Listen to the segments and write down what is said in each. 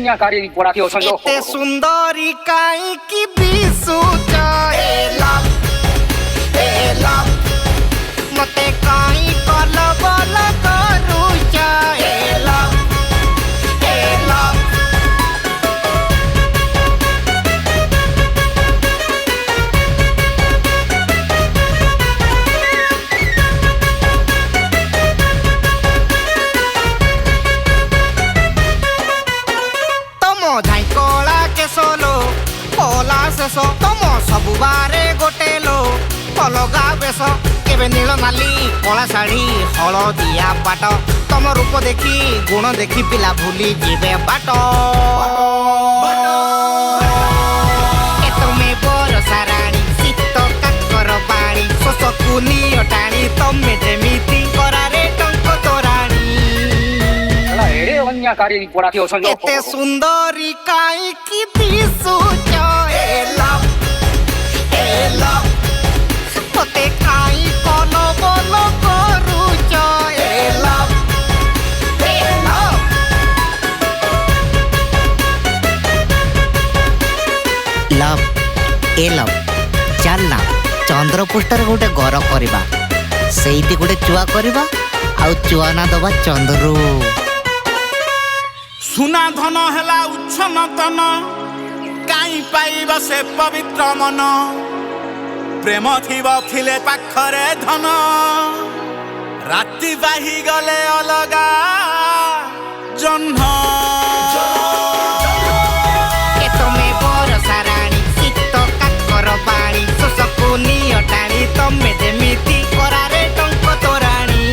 ଅନ୍ୟାକାରୀ ପଡ଼ାକି ଅଛନ୍ତି ଏତେ ସୁନ୍ଦରୀ କାହିଁକି ଦିଶୁଛ ଏ ଲଭ୍ ମତେ କାହିଁ କଲ ବଲ କରୁଛ ଏ ଲଭ୍ ଧାଇ କଳା କେଶଲୋ କଲା ଶେଷ ତମ ସବୁ ବାରେ ଗୋଟେ ଲୋ ଅଲଗା ବେଶ କେବେ ନୀଳ ନାଲି କଳା ଶାଢ଼ୀ ହଳଦିଆ ପାଟ ତମ ରୂପ ଦେଖି ଗୁଣ ଦେଖି ପିଲା ଭୁଲି ଯିବେ ବାଟ ଏ ତମେ ବରଷା ରାଣୀ ଶୀତ କାକର ପାଣି ଶୋଷକୁ ନିଅ ଟାଣି ତମେ ଯେମିତି କରାରେ ଟଙ୍କ ତୋରାଣୀ ଅନ୍ୟାକାରୀ ପଡ଼ାକି ଅଛନ୍ତି ଏତେ ସୁନ୍ଦରୀ କାହିଁକି ଦିଶୁଛ ଏ ଲଭ୍ ମତେ କାହିଁ କଲ ବଲ କରୁଛ ଏ ଲଭ୍ ଚାଲ ନା ଚନ୍ଦ୍ରପୃଷ୍ଠରେ ଗୋଟେ ଗର କରିବା ସେଇଠି ଗୋଟେ ଚୁଆ କରିବା ଆଉ ଚୁଆ ନା ଦବା ଚନ୍ଦ୍ରୁ ସୁନା ଧନ ହେଲା ଉଚ୍ଛନତନ କାହିଁ ପାଇବ ସେ ପବିତ୍ର ମନ ପ୍ରେମ ଥିବ ଥିଲେ ପାଖରେ ଧନ ରାତି ବାହି ଗଲେ ଅଲଗା ଜହ୍ନ ଏ ତମେ ବରଷା ରାଣୀ ଶୀତ କାକର ପାଣି ଶୋଷକୁ ନିଅ ଟାଣି ତମେ ଯେମିତି କରାରେ ଟଙ୍କ ତୋରାଣୀ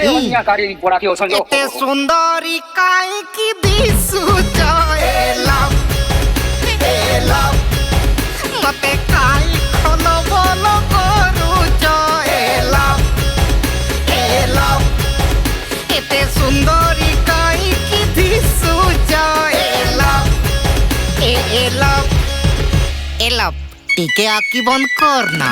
ଅନ୍ୟାକାରୀ ପଡ଼ାକି ଅଛନ୍ତି ଏତେ ସୁନ୍ଦରୀ କାହିଁକି ଦିଶୁଛ ଏ ଲଭ୍ ମତେ କାହିଁ କଲ ବଲ କରୁଛ ଏ ଲଭ୍ ଏତେ ସୁନ୍ଦରୀ କାହିଁକି ଦିଶୁଛ ଏ ଲଭ୍ ଟିକେ ଆଖି ବନ୍ଦ କର ନା